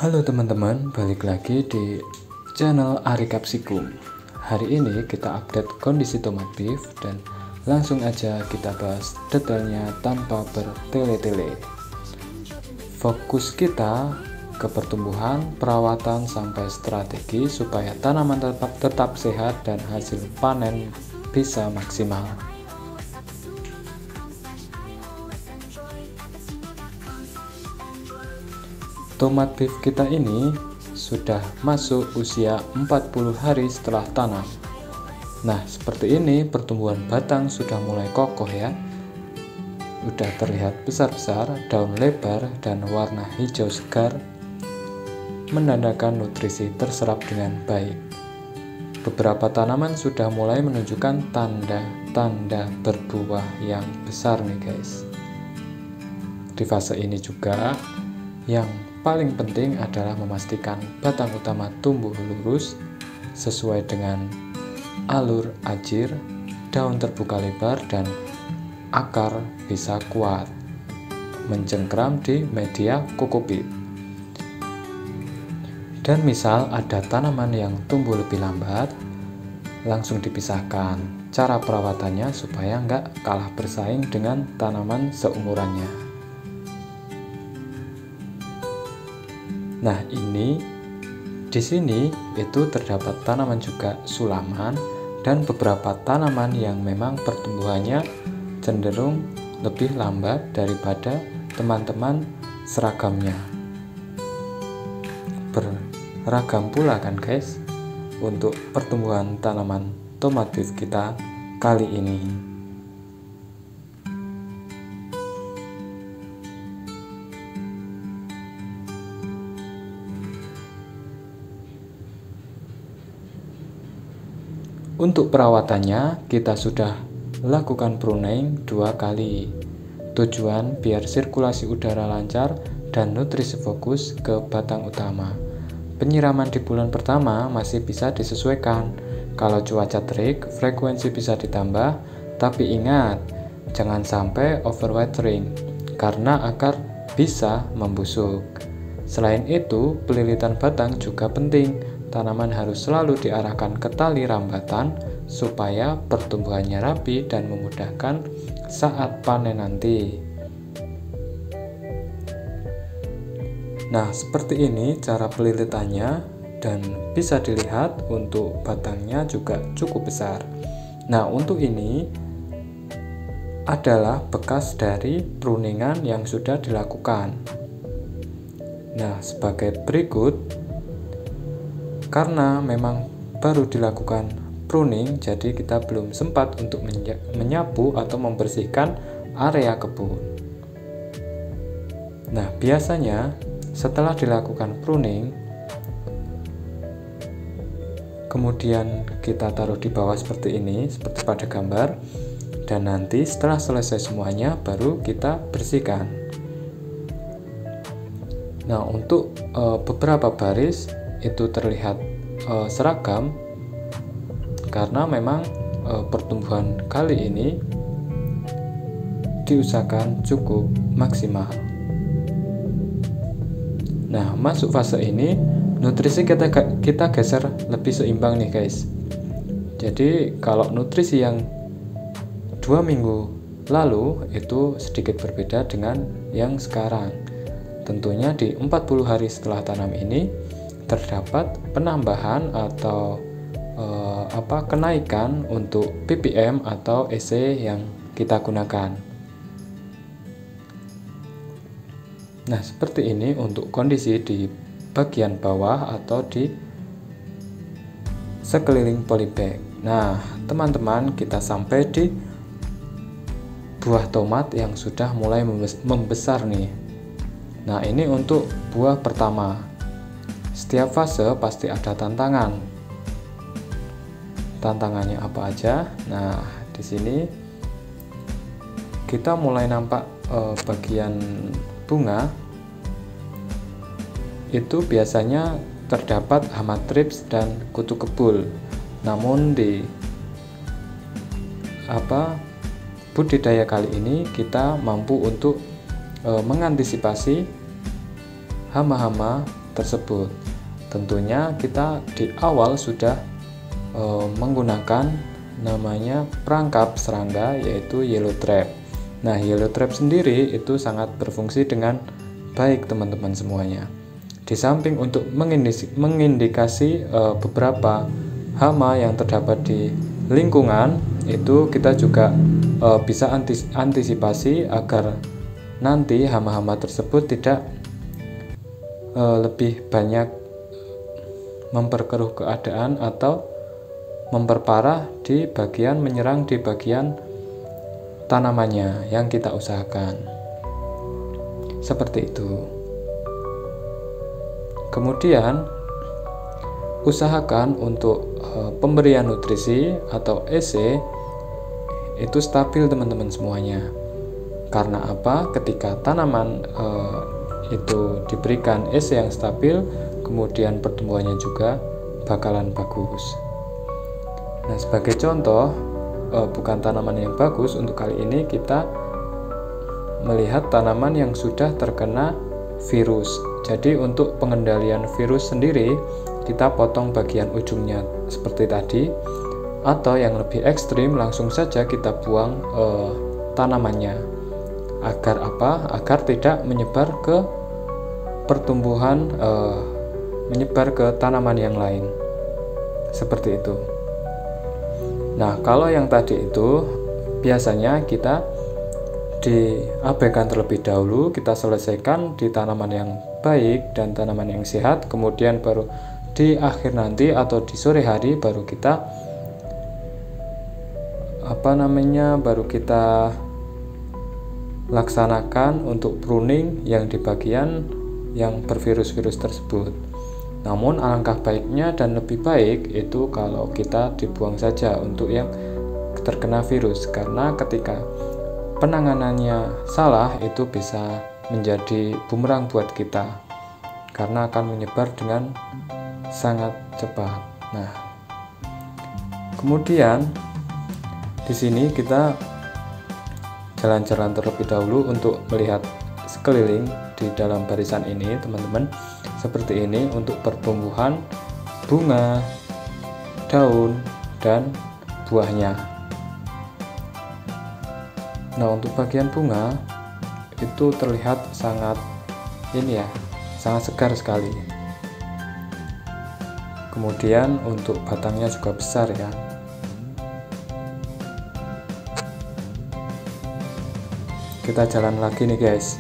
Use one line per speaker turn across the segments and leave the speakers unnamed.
Halo teman-teman, balik lagi di channel Ari Capsicum. Hari ini kita update kondisi tomat beef dan langsung aja kita bahas detailnya tanpa bertele-tele. Fokus kita ke pertumbuhan, perawatan, sampai strategi supaya tanaman tetap sehat dan hasil panen bisa maksimal. Tomat beef kita ini sudah masuk usia 40 hari setelah tanam. Nah, seperti ini pertumbuhan batang sudah mulai kokoh ya. Udah terlihat besar-besar, daun lebar, dan warna hijau segar, menandakan nutrisi terserap dengan baik. Beberapa tanaman sudah mulai menunjukkan tanda-tanda berbuah yang besar nih guys. Di fase ini juga yang paling penting adalah memastikan batang utama tumbuh lurus sesuai dengan alur ajir, daun terbuka lebar, dan akar bisa kuat mencengkram di media kokopit. Dan misal ada tanaman yang tumbuh lebih lambat, langsung dipisahkan. Cara perawatannya supaya nggak kalah bersaing dengan tanaman seumurannya. Nah, ini di sini itu terdapat tanaman juga sulaman dan beberapa tanaman yang memang pertumbuhannya cenderung lebih lambat daripada teman-teman seragamnya. Beragam pula kan guys untuk pertumbuhan tanaman tomat beef kita kali ini. Untuk perawatannya kita sudah lakukan pruning 2 kali. Tujuan biar sirkulasi udara lancar dan nutrisi fokus ke batang utama. Penyiraman di bulan pertama masih bisa disesuaikan. Kalau cuaca terik, frekuensi bisa ditambah, tapi ingat, jangan sampai overwatering karena akar bisa membusuk. Selain itu, pelilitan batang juga penting. Tanaman harus selalu diarahkan ke tali rambatan supaya pertumbuhannya rapi dan memudahkan saat panen nanti. Nah, seperti ini cara pelilitannya dan bisa dilihat untuk batangnya juga cukup besar. Nah, untuk ini adalah bekas dari pruningan yang sudah dilakukan. Nah, sebagai berikut, karena memang baru dilakukan pruning, jadi kita belum sempat untuk menyapu atau membersihkan area kebun. Nah, biasanya setelah dilakukan pruning, kemudian kita taruh di bawah seperti ini, seperti pada gambar, dan nanti setelah selesai semuanya baru kita bersihkan. Nah, untuk beberapa baris itu terlihat seragam karena memang pertumbuhan kali ini diusahakan cukup maksimal. Nah, masuk fase ini nutrisi kita geser lebih seimbang nih guys. Jadi kalau nutrisi yang 2 minggu lalu itu sedikit berbeda dengan yang sekarang. Tentunya di 40 hari setelah tanam ini terdapat penambahan atau kenaikan untuk ppm atau EC yang kita gunakan. Nah, seperti ini untuk kondisi di bagian bawah atau di sekeliling polybag. Nah, teman-teman, kita sampai di buah tomat yang sudah mulai membesar nih. Nah, ini untuk buah pertama. Setiap fase pasti ada tantangan. Tantangannya apa aja? Nah, di sini kita mulai nampak bagian bunga itu biasanya terdapat hama trips dan kutu kebul. Namun di budidaya kali ini kita mampu untuk mengantisipasi hama-hama tersebut. Tentunya kita di awal sudah menggunakan namanya perangkap serangga, yaitu yellow trap. Nah, yellow trap sendiri itu sangat berfungsi dengan baik teman-teman semuanya. Di samping untuk mengindikasi beberapa hama yang terdapat di lingkungan, itu kita juga bisa antisipasi agar nanti hama-hama tersebut tidak lebih banyak memperkeruh keadaan atau memperparah menyerang di bagian tanamannya yang kita usahakan. Seperti itu. Kemudian usahakan untuk pemberian nutrisi atau EC itu stabil teman-teman semuanya. Karena apa? Ketika tanaman itu diberikan EC yang stabil, kemudian pertumbuhannya juga bakalan bagus. Nah, sebagai contoh, bukan tanaman yang bagus, untuk kali ini kita melihat tanaman yang sudah terkena virus. Jadi untuk pengendalian virus sendiri, kita potong bagian ujungnya seperti tadi, atau yang lebih ekstrim langsung saja kita buang tanamannya. Agar apa? Agar tidak menyebar ke pertumbuhan, menyebar ke tanaman yang lain. Seperti itu. Nah, kalau yang tadi itu biasanya kita diabaikan terlebih dahulu, kita selesaikan di tanaman yang baik dan tanaman yang sehat, kemudian baru di akhir nanti atau di sore hari baru kita baru kita laksanakan untuk pruning yang di bagian yang bervirus-virus tersebut. Namun alangkah baiknya dan lebih baik itu kalau kita dibuang saja untuk yang terkena virus, karena ketika penanganannya salah itu bisa menjadi bumerang buat kita karena akan menyebar dengan sangat cepat. Nah, kemudian di sini kita jalan-jalan terlebih dahulu untuk melihat sekeliling di dalam barisan ini, teman-teman. Seperti ini untuk pertumbuhan bunga, daun, dan buahnya. Nah, untuk bagian bunga itu terlihat sangat sangat segar sekali. Kemudian untuk batangnya juga besar ya. Kita jalan lagi nih guys.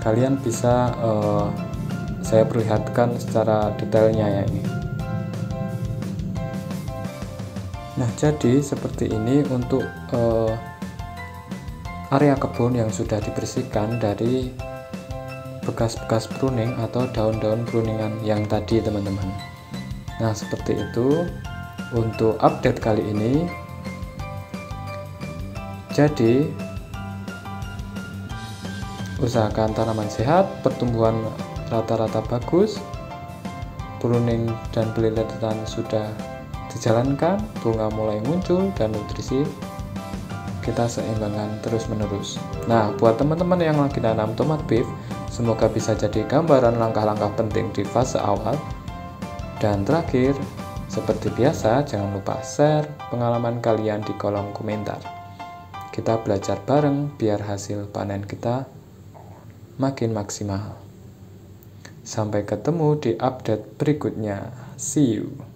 Kalian bisa saya perlihatkan secara detailnya ya ini. Nah, jadi seperti ini untuk area kebun yang sudah dibersihkan dari bekas-bekas pruning atau daun-daun pruningan yang tadi teman-teman. Nah, seperti itu untuk update kali ini. Jadi usahakan tanaman sehat, pertumbuhan rata-rata bagus, pruning dan peliletan sudah dijalankan, bunga mulai muncul, dan nutrisi kita seimbangkan terus-menerus. Nah, buat teman-teman yang lagi nanam tomat beef, semoga bisa jadi gambaran langkah-langkah penting di fase awal. Dan terakhir, seperti biasa, jangan lupa share pengalaman kalian di kolom komentar. Kita belajar bareng biar hasil panen kita makin maksimal. Sampai ketemu di update berikutnya. See you.